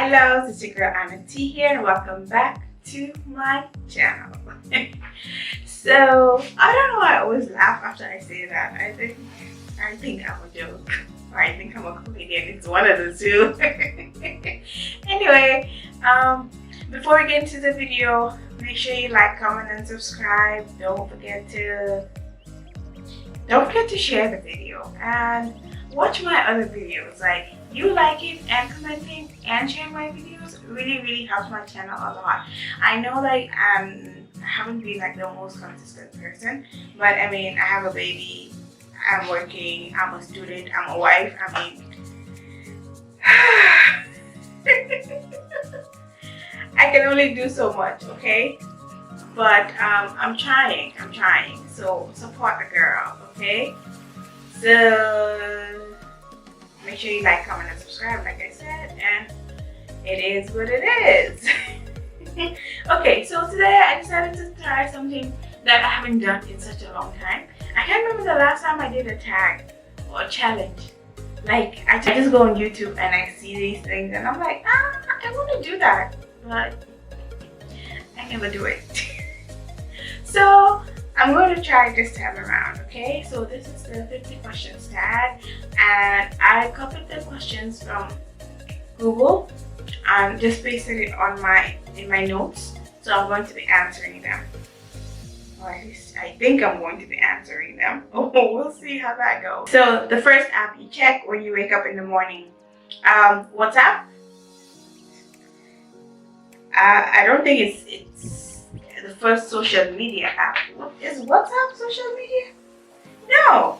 Hello, this is your girl Annatee here, and welcome back to my channel. So I don't know why I always laugh after I say that. I think I'm a joke, or I think I'm a comedian. It's one of the two. Anyway, before we get into the video, make sure you like, comment, and subscribe. Don't forget to share the video and watch my other videos. Like, you liking and commenting and sharing my videos really helps my channel a lot. I know, like, I haven't been like the most consistent person, but I mean, I have a baby, I'm working, I'm a student, I'm a wife. I mean, I can only do so much, okay? But I'm trying. So support the girl, okay? So make sure you like, comment, and subscribe, like I said, and it is what it is. Okay, so today I decided to try something that I haven't done in such a long time. I can't remember the last time I did a tag or a challenge. Like, I just go on YouTube and I see these things and I'm like, I want to do that, but I never do it. So I'm going to try it this time around, okay? So this is the 50 questions tag, and I copied the questions from Google and just pasted it on in my notes. So I'm going to be answering them, or at least I think I'm going to be answering them. Oh, we'll see how that goes. So the first app you check when you wake up in the morning, WhatsApp. I don't think it's the first social media app. Is WhatsApp social media? No.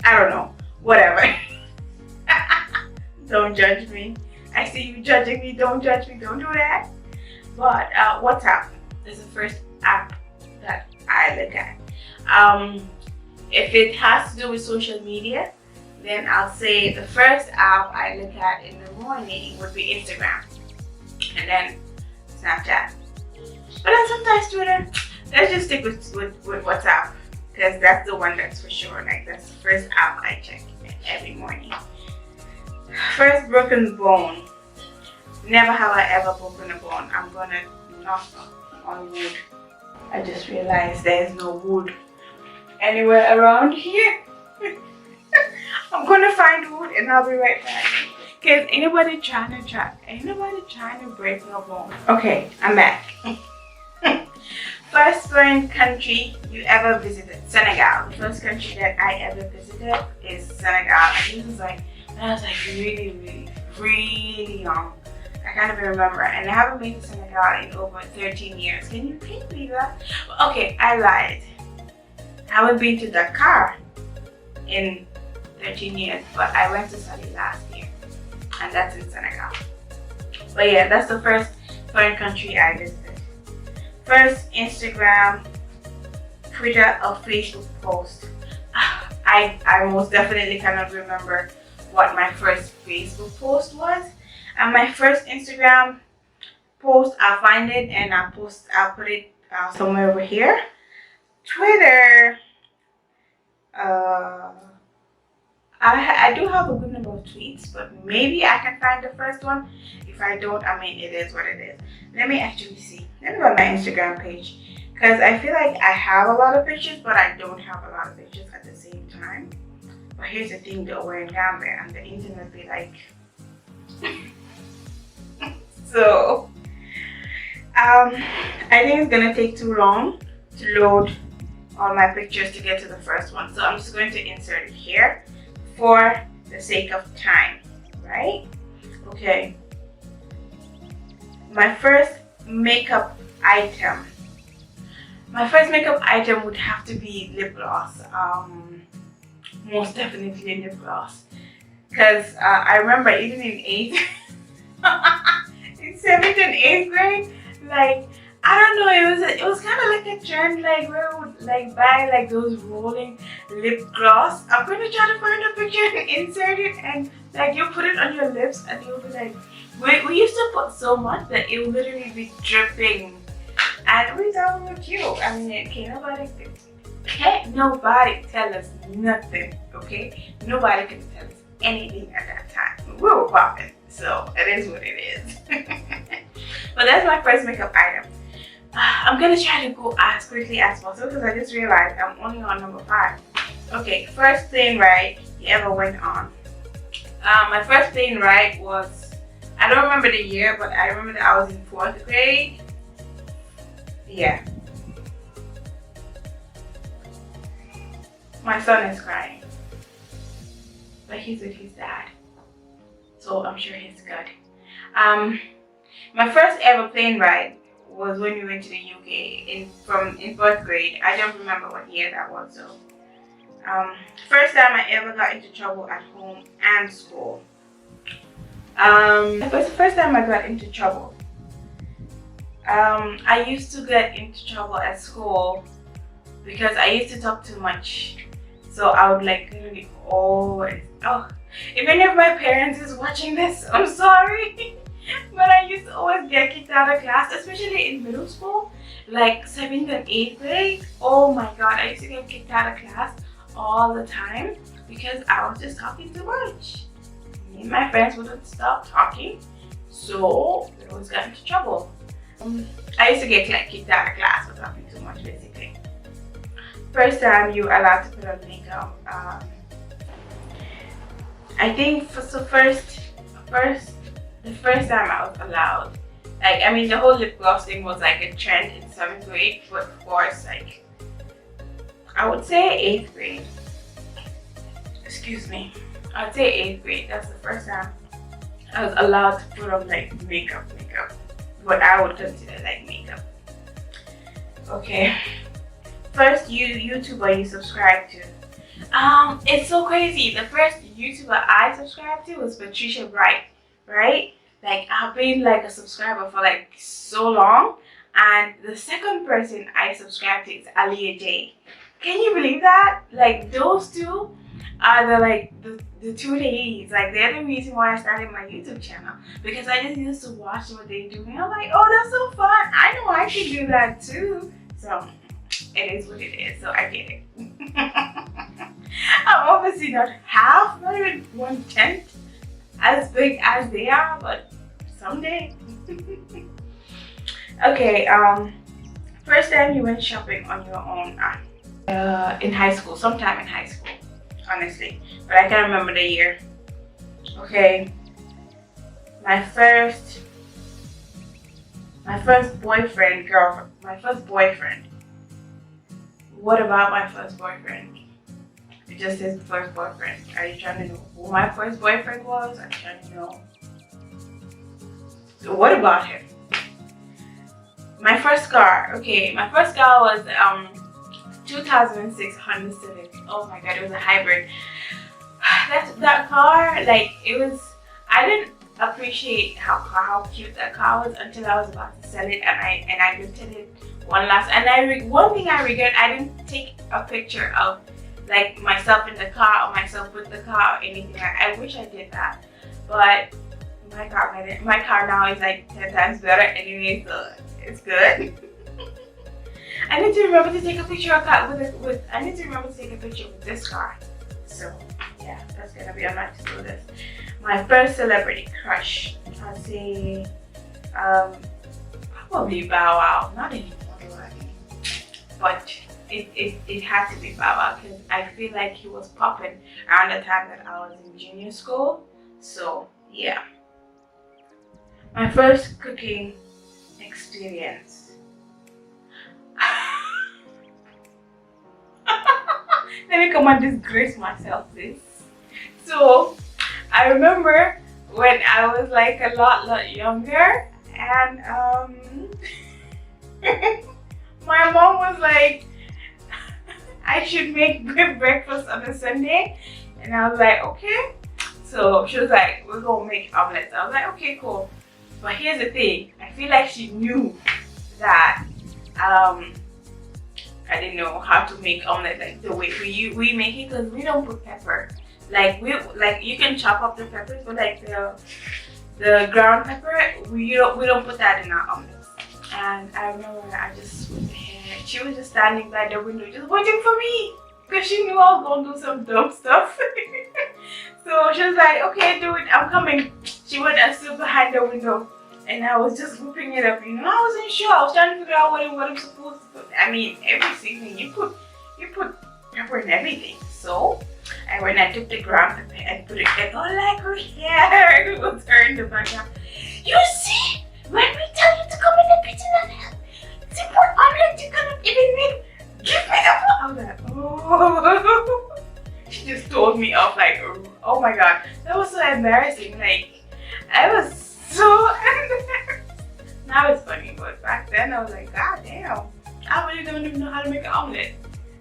I don't know. Whatever. Don't judge me. I see you judging me. Don't judge me. Don't do that. But WhatsApp is the first app that I look at. If it has to do with social media, then I'll say the first app I look at in the morning would be Instagram, and then Snapchat. But then sometimes Twitter. Let's just stick with WhatsApp, because that's the one that's for sure. Like, that's the first app I check every morning. First broken bone. Never have I ever broken a bone. I'm gonna knock on wood. I just realized there's no wood anywhere around here. I'm gonna find wood and I'll be right back. Cause anybody trying to break my bone. Okay, I'm back. First foreign country you ever visited? Senegal. The first country that I ever visited is Senegal. And this was like when I was like really young. I can't even remember. And I haven't been to Senegal in over 13 years. Can you believe that? Okay, I lied. I haven't been to Dakar in 13 years, but I went to study last year. And that's in Senegal. But yeah, that's the first foreign country I visited. First Instagram, Twitter, or Facebook post. I most definitely cannot remember what my first Facebook post was. And my first Instagram post, I'll find it and I'll put it somewhere over here. Twitter, I do have a good number of tweets, but maybe I can find the first one. If I don't, I mean, it is what it is. Let me actually see. Let me go on my Instagram page, because I feel like I have a lot of pictures, but I don't have a lot of pictures at the same time. But here's the thing, though, we're in Gambia and the internet be like... So, I think it's gonna take too long to load all my pictures to get to the first one. So I'm just going to insert it here for the sake of time, right? Okay. My first makeup item. My first makeup item would have to be lip gloss. Most definitely lip gloss. Because I remember even in 8th, in 7th and 8th grade, like, I don't know, it was kind of like a trend, like, where we would like buy like those rolling lip gloss. I'm going to try to find a picture and insert it, and like you put it on your lips and you'll be like, we used to put so much that it would literally be dripping. And we thought we were cute. I mean, can't nobody tell us nothing, okay? Nobody can tell us anything at that time. We were popping. So it is what it is. But that's my first makeup item. I'm gonna try to go as quickly as possible because I just realized I'm only on number 5. Okay, first plane ride you ever went on. My first plane ride was, I don't remember the year, but I remember that I was in 4th grade. Yeah. My son is crying, but he's with his dad, so I'm sure he's good. My first ever plane ride was when we went to the UK in 4th grade. I don't remember what year that was though. First time I ever got into trouble at home and school. It was the first time I got into trouble. I used to get into trouble at school because I used to talk too much. So I would like literally always, if any of my parents is watching this, I'm sorry. But I used to always get kicked out of class, especially in middle school, like 7th and 8th grade. Oh my god, I used to get kicked out of class all the time because I was just talking too much. Me and my friends wouldn't stop talking, so we always got into trouble. I used to get like kicked out of class for talking too much, basically. First time you allowed to put on makeup. I think the first time I was allowed, like, I mean, the whole lip gloss thing was like a trend in 7th grade, but of course, like, I would say 8th grade. Excuse me. I would say 8th grade. That's the first time I was allowed to put on like makeup. What I would consider like makeup. Okay. First YouTuber you subscribed to. It's so crazy. The first YouTuber I subscribed to was Patricia Bright, right? Like, I've been like a subscriber for like so long. And the second person I subscribed to is annatee.yt. Can you believe that? Like, those two are the two ladies. Like, they're the reason why I started my YouTube channel, because I just used to watch what they do and I'm like, oh, that's so fun. I know I can do that too. So it is what it is. So I get it. I'm obviously not half, not even 1/10 as big as they are, but someday. Okay, first time you went shopping on your own. In high school, sometime in high school, honestly, but I can't remember the year. Okay, my first boyfriend. What about my first boyfriend? It just says first boyfriend. Are you trying to know who my first boyfriend was? Are you trying to know? So what about him? My first car. Okay, my first car was 2006 Honda Civic. Oh my god, it was a hybrid. That car, like, it was, I didn't appreciate how cute that car was until I was about to sell it, and I looked at it one thing I regret, I didn't take a picture of like myself in the car or myself with the car or anything. I wish I did that, but my car now is like 10 times better anyway, so it's good. I need to remember to take a picture of that I need to remember to take a picture with this car. So yeah, that's gonna be on my to-do list. My first celebrity crush, I'd say probably Bow Wow. Not anymore, but it had to be Bow Wow because I feel like he was popping around the time that I was in junior school. So yeah. My first cooking experience. Let me come and disgrace myself this. So I remember when I was like a lot younger, and my mom was like, I should make breakfast on a Sunday, and I was like, okay. So she was like, we're gonna make omelets. I was like, okay, cool. But here's the thing, I feel like she knew that I didn't know how to make omelet like the way we make it, because we don't put pepper. Like you can chop up the peppers, but like the ground pepper, we don't put that in our omelets. And I remember I just went ahead. She was just standing by the window just waiting for me, because she knew I was gonna do some dumb stuff. So she was like, okay, do it, I'm coming. She went and stood behind the window, and I was just whipping it up. You know, I wasn't sure. I was trying to figure out what I'm supposed to put. I mean, every seasoning you put pepper in everything. So I went and took the ground pepper and put it in all like her hair. It was her in the background. You see, when we tell you to come in the kitchen and help, to put omelette, you cannot even make. Give me the. I was like, oh. She just told me off like, oh my god, that was so embarrassing. Like, I was so embarrassed. Now it's funny, but back then I was like, god damn, I really don't even know how to make an omelet.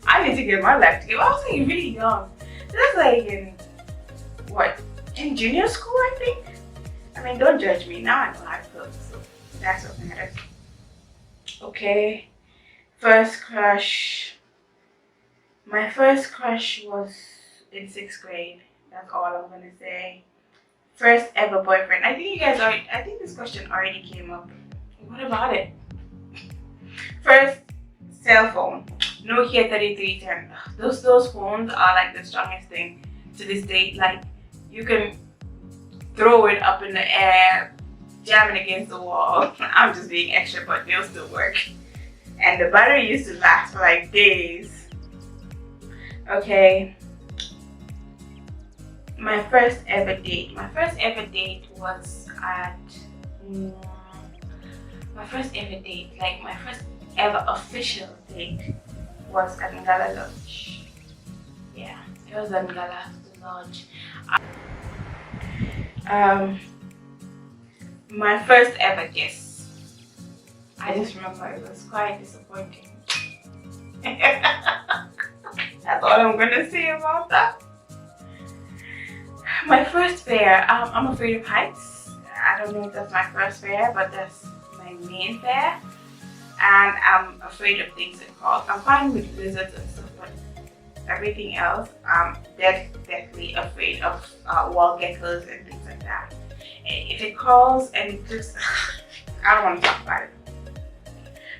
I need to get my life together. I was like really young. That's like in what? In junior school, I think. I mean, don't judge me. Now I know how to cook, so that's what matters. Okay. First crush. My first crush was in 6th grade. That's all I'm gonna say. First ever boyfriend. I think you guys already. I think this question already came up. What about it? First cell phone. Nokia 3310. Those phones are like the strongest thing to this day. Like you can throw it up in the air, jam it against the wall. I'm just being extra, but they'll still work. And the battery used to last for like days. Okay. My first ever date. My first ever date was at my first ever date, like my first ever official date was at Ngala Lodge. Yeah, it was at Ngala Lodge. My first ever kiss. I just remember it was quite disappointing. That's all I'm gonna say about that. My first fear, I'm afraid of heights. I don't know if that's my first fear, but that's my main fear. And I'm afraid of things that crawl. I'm fine with lizards and stuff, but everything else, I'm deathly afraid of wall geckos and things like that. If it crawls and it just, I don't want to talk about it.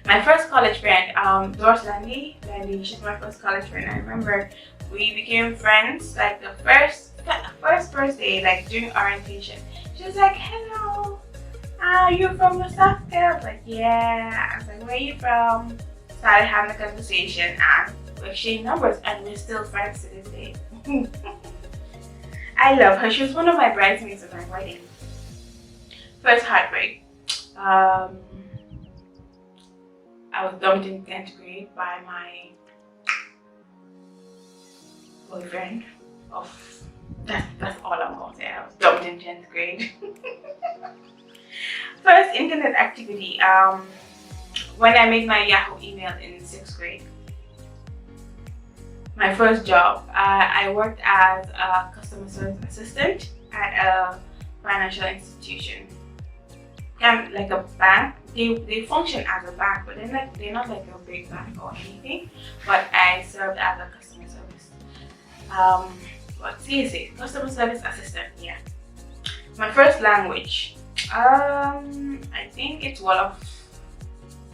My first college friend, Doris Landy, she's my first college friend. I remember we became friends like the first day, like during orientation. She was like, hello, you from West Africa? I was like, yeah. I was like, where are you from? Started having a conversation and we exchanged numbers and we're still friends to this day. I love her. She was one of my bridesmaids at my wedding. First heartbreak. I was dumped in 10th grade by my boyfriend that's all I'm gonna say. I was dumped in 10th grade. First internet activity, when I made my Yahoo email in 6th grade. My first job, I worked as a customer service assistant at a financial institution. Kind of like a bank. They function as a bank, but they're not like a big bank or anything. But I served as a customer service. What CSA, customer service assistant. Yeah. My first language. I think it's Wolof.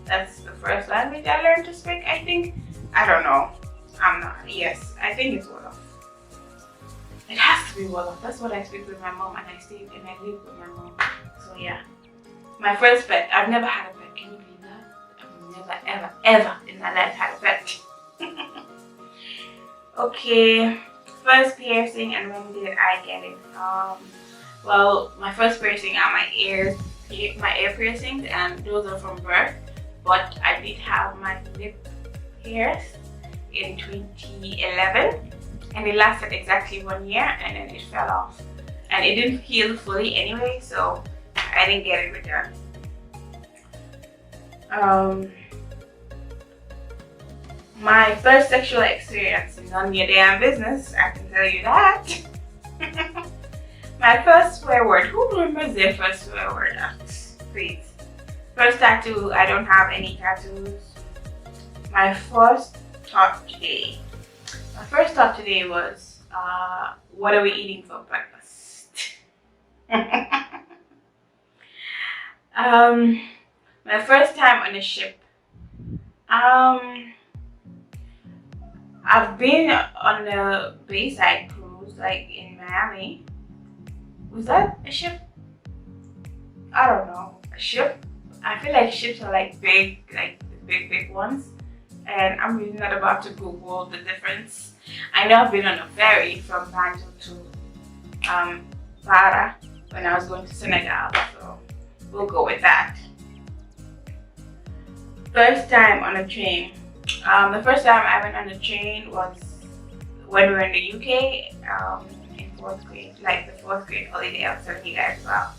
That's the first language I learned to speak. I think. I don't know. I'm not. Yes, I think it's Wolof. It has to be Wolof. That's what I speak with my mom, and I stay and I live with my mom. So yeah. My first pet. I've never had a pet. Can you believe that? I've never, ever in my life had a pet. Okay. First piercing, and when did I get it? Well, my first piercing are my ear piercings, and those are from birth. But I did have my lip pierced in 2011, and it lasted exactly 1 year, and then it fell off, and it didn't heal fully anyway, so I didn't get it redone. My first sexual experience, none of your damn business, I can tell you that. My first swear word, who remembers their first swear word? Please. First tattoo, I don't have any tattoos. My first thought today. My first thought today was, what are we eating for breakfast? My first time on a ship. I've been on a Bayside cruise, like in Miami. Was that a ship? I don't know, a ship. I feel like ships are like big, like the big ones. And I'm really not about to Google the difference. I know I've been on a ferry from Banjul to Para when I was going to Senegal, so we'll go with that. First time on a train. The first time I went on a train was when we were in the UK in 4th grade, like the 4th grade holiday. I was telling you guys about.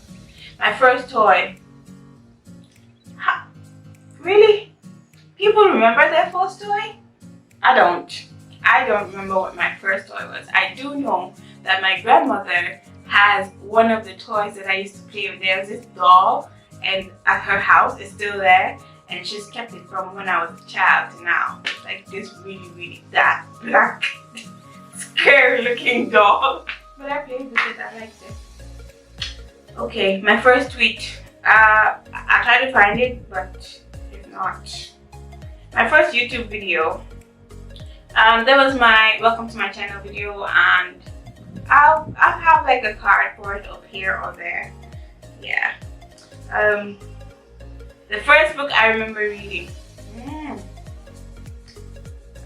My first toy. Really? People remember their first toy? I don't. I don't remember what my first toy was. I do know that my grandmother has one of the toys that I used to play with. There was this doll, and at her house it's still there, and she's kept it from when I was a child to now. It's like this really dark, black, scary looking doll. But I played with it, I liked it. Okay, my first tweet. I tried to find it, but if not. My first YouTube video. That was my welcome to my channel video, and I'll have like a card for it up here or there. Yeah. The first book I remember reading.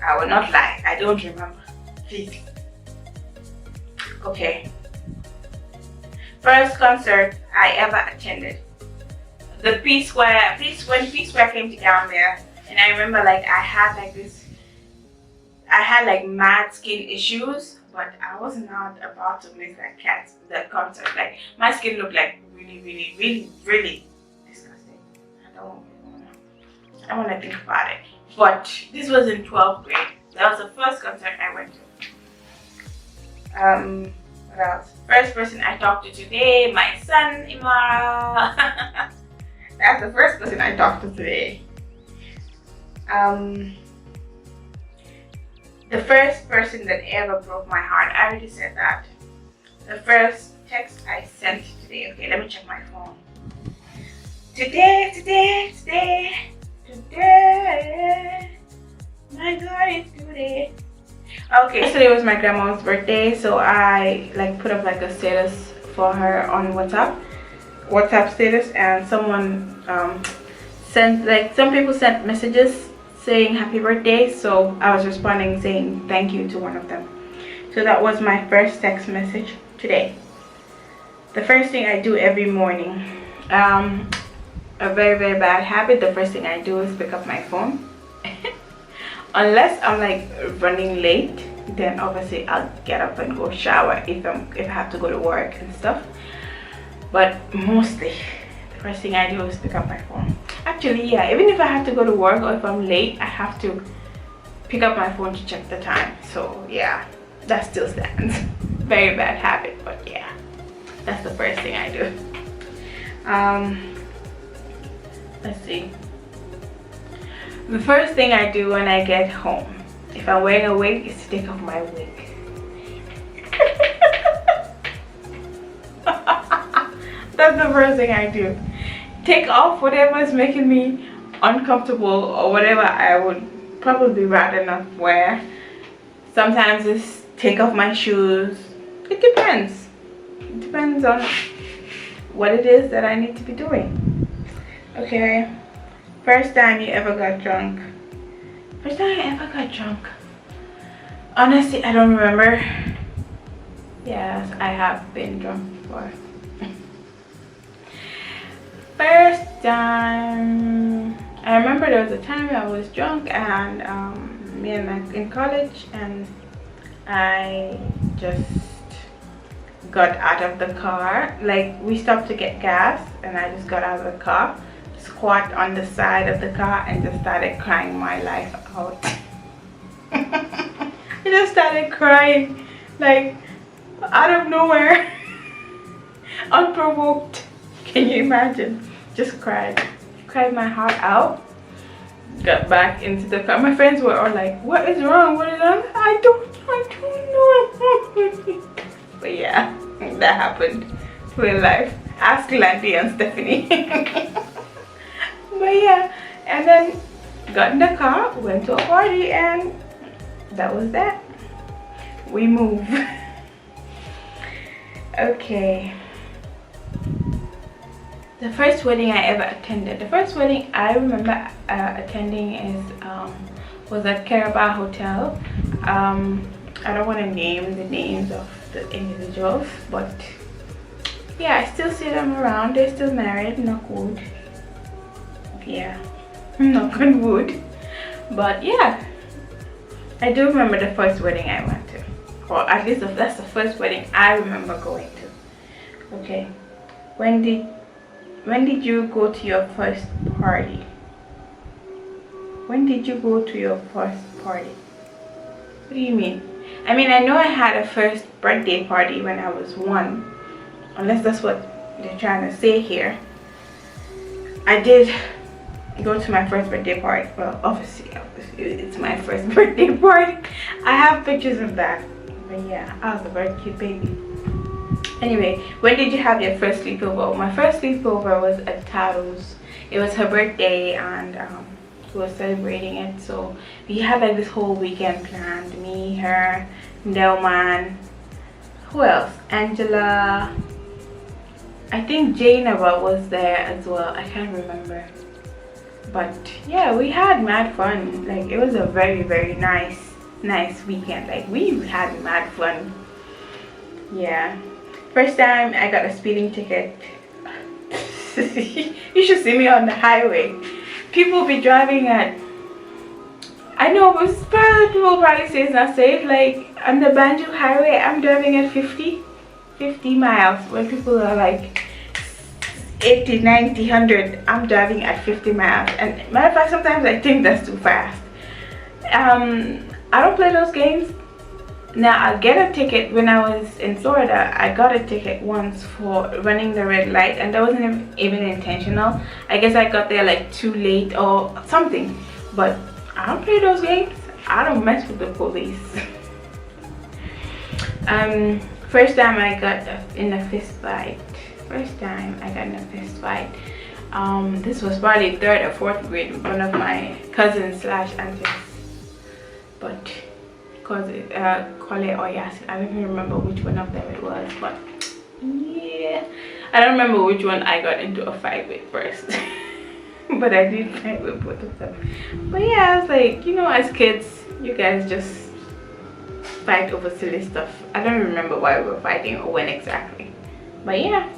I will not lie, I don't remember. Please. Okay. First concert I ever attended. The P Square, when P Square came to Gambia, and I remember like I had like mad skin issues, but I was not about to miss that concert. Like my skin looked like really disgusting. I don't want to think about it. But this was in 12th grade. That was the first concert I went to. What else? First person I talked to today, my son Imara. That's the first person I talked to today. The first person that ever broke my heart. I already said that. The first text I sent today. Okay, let me check my phone. Today. My God, it's today. Okay, yesterday was my grandma's birthday, so I like put up like a status for her on WhatsApp status, and someone sent, like, some people sent messages saying happy birthday, so I was responding saying thank you to one of them. So that was my first text message today. The first thing I do every morning, a very bad habit. The first thing I do is pick up my phone. Unless I'm like running late, then obviously I'll get up and go shower if I have to go to work and stuff. But mostly the first thing I do is pick up my phone. Actually, yeah, even if I have to go to work or if I'm late, I have to pick up my phone to check the time. So yeah, that still stands. Very bad habit, but yeah, that's the first thing I do. Let's see. The first thing I do when I get home, if I'm wearing a wig, is to take off my wig. That's the first thing I do. Take off whatever is making me uncomfortable or whatever I would probably rather not wear. Sometimes it's take off my shoes. It depends. It depends on what it is that I need to be doing. Okay. First time you ever got drunk. First time I ever got drunk. Honestly, I don't remember. Yes, I have been drunk before. First time, I remember there was a time I was drunk and in college, and I just got out of the car. Like, we stopped to get gas and I just got out of the car, squat on the side of the car, and just started crying my life out. I just started crying, like, out of nowhere. Unprovoked. Can you imagine? Just cried my heart out. Got back into the car. My friends were all like, what is wrong? What is wrong? I don't know. But yeah, that happened. Real life. Ask Landy and Stephanie. But yeah, and then got in the car, went to a party, and that was that. We moved. Okay. The first wedding I ever attended. The first wedding I remember attending is was at Caraba Hotel. I don't want to name the names of the individuals, but yeah, I still see them around. They're still married, knock wood. Yeah, knock on wood. But yeah, I do remember the first wedding I went to, or at least that's the first wedding I remember going to. Okay, when did you go to your first party? When did you go to your first party? What do you mean? I mean, I know I had a first birthday party when I was 1, unless that's what they're trying to say here. I did go to my first birthday party. Well, obviously it's my first birthday party. I have pictures of that. But yeah, I was a very cute baby. Anyway, when did you have your first sleepover? My first sleepover was at Taro's. It was her birthday, and we were celebrating it. So we had like this whole weekend planned. Me, her, Delman, who else? Angela. I think Jainaba was there as well. I can't remember. But yeah, we had mad fun. Like, it was a very, very nice weekend. Like, we had mad fun. Yeah. First time I got a speeding ticket. You should see me on the highway. People be driving at, I know, but people probably say it's not safe. Like, on the Banjul highway, I'm driving at 50 miles, when people are like 80, 90, 100. I'm driving at 50 miles. And matter of fact, sometimes I think that's too fast. I don't play those games. Now, I get a ticket. When I was in Florida, I got a ticket once for running the red light, and that wasn't even intentional. I guess I got there like too late or something. But I don't play those games. I don't mess with the police. First time I got in a fist fight. First time I got in a fist fight. This was probably 3rd or 4th grade with one of my cousins / aunties. But Kole or Yasin, I don't even remember which one of them it was. But yeah, I don't remember which one I got into a fight with first. But I did fight with both of them. But yeah, I was like, you know, as kids, you guys just fight over silly stuff. I don't remember why we were fighting or when exactly. But yeah,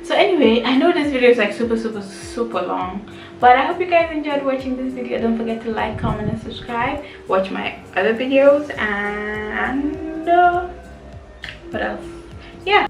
so anyway, I know this video is like super long, but I hope you guys enjoyed watching this video. Don't forget to like, comment, and subscribe. Watch my other videos, and what else? Yeah.